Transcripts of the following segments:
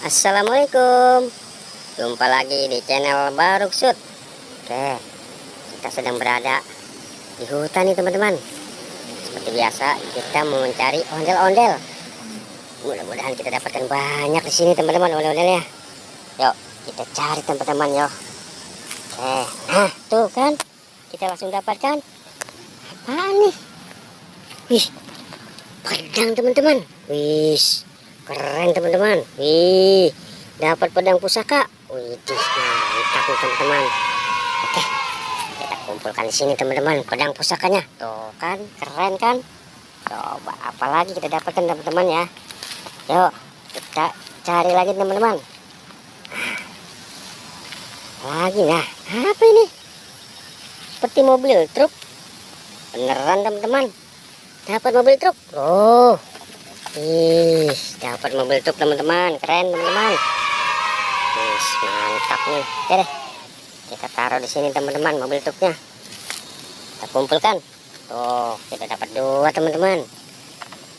Assalamualaikum. Jumpa lagi di channel Baruksut. Oke, kita sedang berada di hutan nih teman-teman. Seperti biasa kita mau mencari ondel-ondel. Mudah-mudahan kita dapatkan banyak di sini teman-teman ondel-ondelnya. Yuk kita cari teman-teman yuk. Oke, nah tuh kan kita langsung dapatkan. Apaan nih? Wih, pedang teman-teman. Wih, keren teman-teman. Wih, dapat pedang pusaka. Wih, mantap nih teman-teman. Oke, kita kumpulkan di sini teman-teman pedang pusakanya. Tuh kan, keren kan? Coba apalagi kita dapatkan teman-teman ya. Yuk, kita cari lagi teman-teman. Lagi nah, apa ini? Seperti mobil truk. Beneran teman-teman. Dapat mobil truk. Oh. Ih, dapat mobil truk teman-teman, keren teman-teman. Mantap nih. Oke deh, kita taruh di sini teman-teman mobil truknya. Kita kumpulkan. Tuh, kita dapat 2 teman-teman.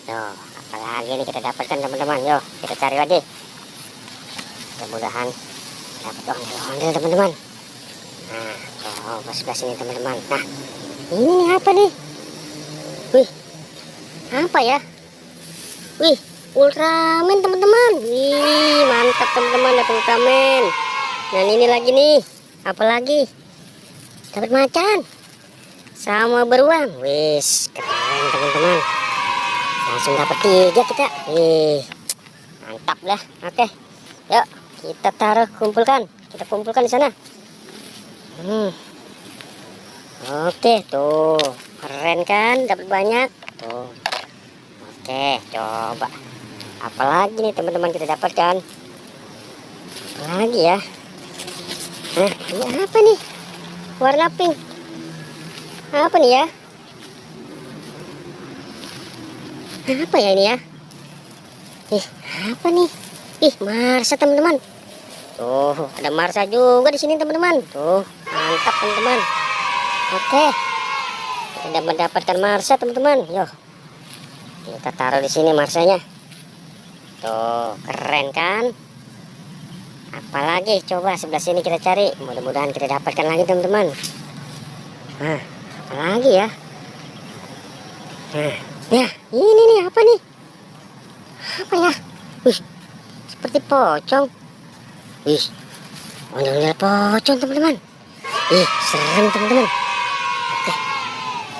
Tuh, apalagi nih kita dapatkan teman-teman. Yuk, kita cari lagi. Mudah-mudahan dapat ondel-ondel teman-teman. Nah, coba sebelah sini teman-teman. Nah, ini nih apa nih? Wih, apa ya? Wih, Ultraman teman-teman. Wih, mantap teman-teman, dapat Ultraman. Dan ini lagi nih, apa lagi? Dapat macan sama beruang. Wih, keren teman-teman. Langsung dapat 3 kita. Wih, mantap dah. Oke, yuk kita taruh, kumpulkan. Kita kumpulkan di sana. Oke, tuh keren kan, dapat banyak. Tuh. Oke, coba apalagi nih teman-teman kita dapatkan. Apalagi ya? Nah, ini apa nih? Warna pink. Apa nih ya? Apa ya ini ya? Ih, apa nih? Ih, Marsa teman-teman. Tuh, ada Marsa juga di sini teman-teman. Tuh, mantap teman-teman. Oke, kita mendapatkan Marsa teman-teman. Yuk, kita taruh di sini Marsanya. Tuh, keren kan? Apalagi coba sebelah sini kita cari. Mudah-mudahan kita dapatkan lagi teman-teman. Nah, apalagi ya? Nah, ya ini nih apa nih? Apa ya? Wih, seperti pocong. Wih, ondel-ondel pocong teman-teman. Ih, serem teman-teman. Oke,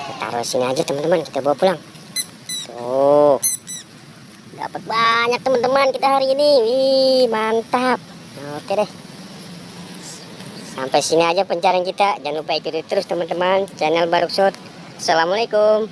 kita taruh sini aja teman-teman. Kita bawa pulang. Tuh, dapat banyak teman-teman kita hari ini. Wih, mantap. Oke deh, sampai sini aja pencarian kita. Jangan lupa ikuti terus teman-teman channel Baruksut. Assalamualaikum.